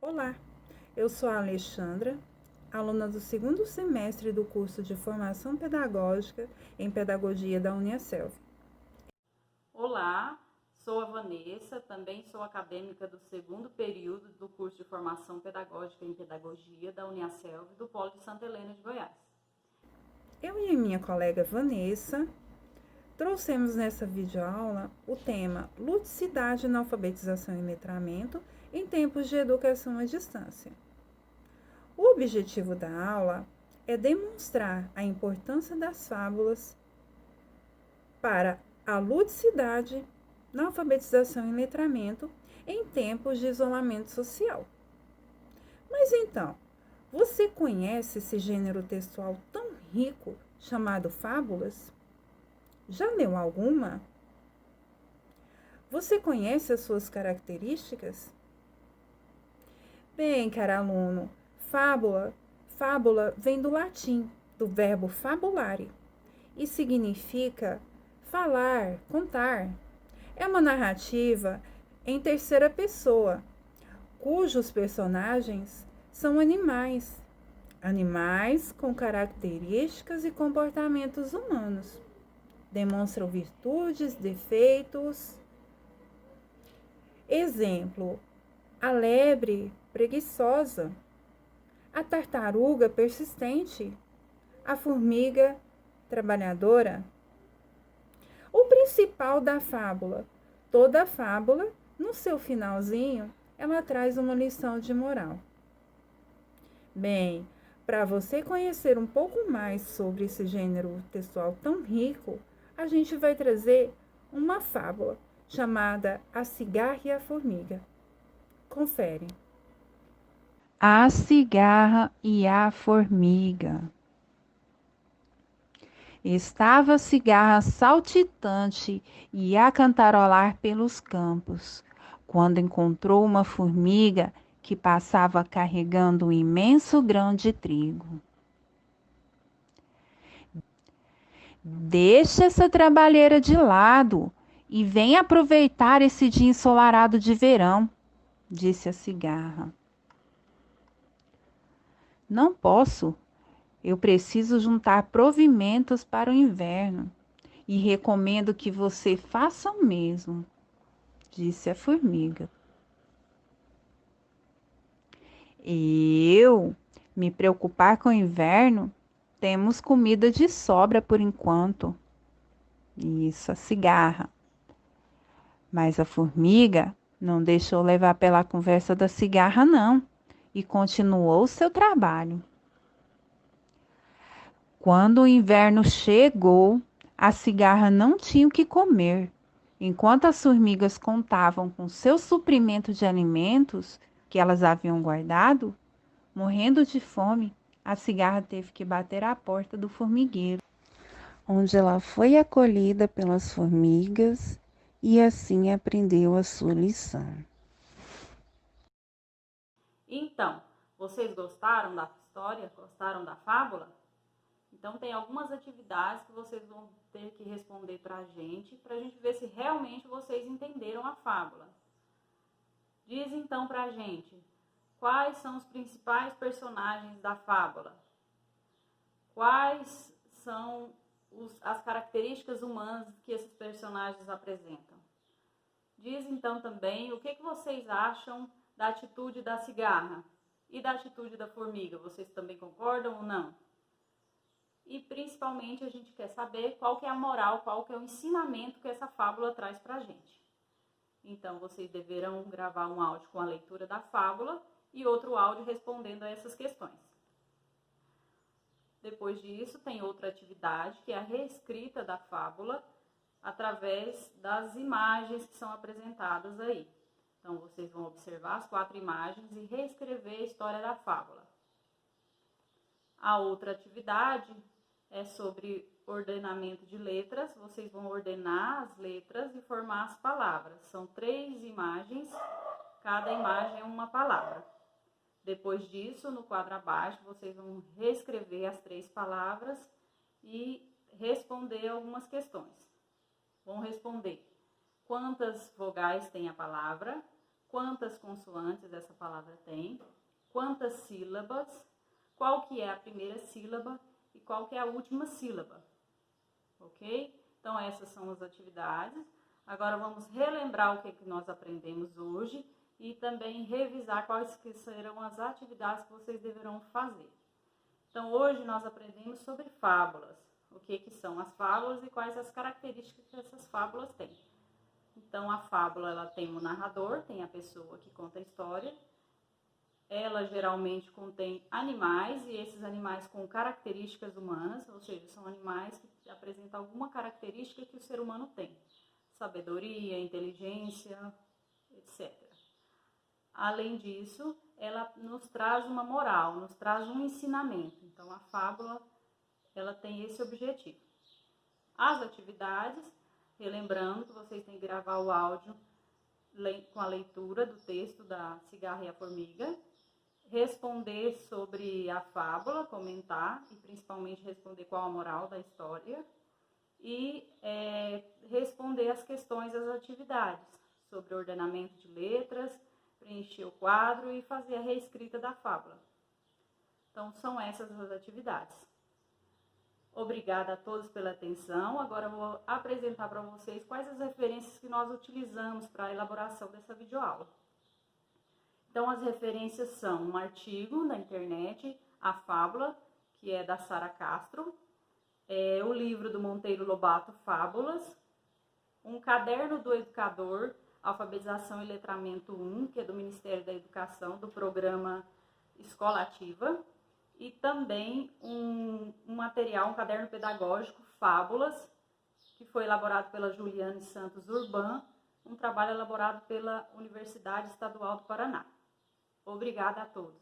Olá, eu sou a Alexandra, aluna do segundo semestre do curso de Formação Pedagógica em Pedagogia da Uniaselv. Olá, sou a Vanessa, também sou acadêmica do segundo período do curso de Formação Pedagógica em Pedagogia da Uniaselv do Polo de Santa Helena de Goiás. Eu e a minha colega Vanessa trouxemos nessa videoaula o tema Ludicidade na Alfabetização e Letramento em Tempos de Educação à Distância. O objetivo da aula é demonstrar a importância das fábulas para a ludicidade na alfabetização e letramento em tempos de isolamento social. Mas então, você conhece esse gênero textual tão rico chamado fábulas? Já leu alguma? Você conhece as suas características? Bem, caro aluno, fábula vem do latim, do verbo fabulare, e significa falar, contar. É uma narrativa em terceira pessoa, cujos personagens são animais com características e comportamentos humanos. Demonstram virtudes, defeitos. Exemplo: a lebre preguiçosa, a tartaruga persistente, a formiga trabalhadora. O principal da fábula: toda fábula, no seu finalzinho, ela traz uma lição de moral. Bem, para você conhecer um pouco mais sobre esse gênero textual tão rico, a gente vai trazer uma fábula chamada A Cigarra e a Formiga. Confere. A cigarra e a formiga. Estava a cigarra saltitante e a cantarolar pelos campos, quando encontrou uma formiga que passava carregando um imenso grão de trigo. Deixa essa trabalheira de lado e vem aproveitar esse dia ensolarado de verão, disse a cigarra. Não posso. Eu preciso juntar provimentos para o inverno e recomendo que você faça o mesmo, disse a formiga. Eu me preocupar com o inverno? Temos comida de sobra por enquanto. Isso, a cigarra. Mas a formiga não deixou levar pela conversa da cigarra, não, e continuou seu trabalho. Quando o inverno chegou, a cigarra não tinha o que comer. Enquanto as formigas contavam com seu suprimento de alimentos que elas haviam guardado, morrendo de fome, a cigarra teve que bater à porta do formigueiro, onde ela foi acolhida pelas formigas e assim aprendeu a sua lição. Então, vocês gostaram da história? Gostaram da fábula? Então, tem algumas atividades que vocês vão ter que responder para a gente ver se realmente vocês entenderam a fábula. Diz então para a gente, quais são os principais personagens da fábula? Quais são as características humanas que esses personagens apresentam? Diz então também o que vocês acham da atitude da cigarra e da atitude da formiga. Vocês também concordam ou não? E principalmente a gente quer saber qual que é a moral, qual que é o ensinamento que essa fábula traz para a gente. Então vocês deverão gravar um áudio com a leitura da fábula e outro áudio respondendo a essas questões. Depois disso, tem outra atividade, que é a reescrita da fábula através das imagens que são apresentadas aí. Então, vocês vão observar as 4 imagens e reescrever a história da fábula. A outra atividade é sobre ordenamento de letras. Vocês vão ordenar as letras e formar as palavras. São 3 imagens, cada imagem é uma palavra. Depois disso, no quadro abaixo, vocês vão reescrever as 3 palavras e responder algumas questões. Vão responder quantas vogais tem a palavra, quantas consoantes essa palavra tem, quantas sílabas, qual que é a primeira sílaba e qual que é a última sílaba, ok? Então, essas são as atividades. Agora, vamos relembrar o que nós aprendemos hoje e também revisar quais que serão as atividades que vocês deverão fazer. Então, hoje nós aprendemos sobre fábulas, o que são as fábulas e quais as características que essas fábulas têm. Então, a fábula, ela tem um narrador, tem a pessoa que conta a história. Ela geralmente contém animais, e esses animais com características humanas, ou seja, são animais que apresentam alguma característica que o ser humano tem. Sabedoria, inteligência, etc. Além disso, ela nos traz uma moral, nos traz um ensinamento. Então, a fábula, ela tem esse objetivo. As atividades, relembrando que vocês têm que gravar o áudio com a leitura do texto da Cigarra e a Formiga, responder sobre a fábula, comentar e principalmente responder qual a moral da história e responder as questões das atividades sobre ordenamento de letras, preencher o quadro e fazer a reescrita da fábula. Então, são essas as atividades. Obrigada a todos pela atenção. Agora eu vou apresentar para vocês quais as referências que nós utilizamos para a elaboração dessa videoaula. Então, as referências são um artigo na internet, a fábula, que é da Sara Castro, o livro do Monteiro Lobato, Fábulas, um caderno do educador, Alfabetização e Letramento 1, que é do Ministério da Educação, do programa Escola Ativa, e também um material, um caderno pedagógico, Fábulas, que foi elaborado pela Juliane Santos Urban, um trabalho elaborado pela Universidade Estadual do Paraná. Obrigada a todos.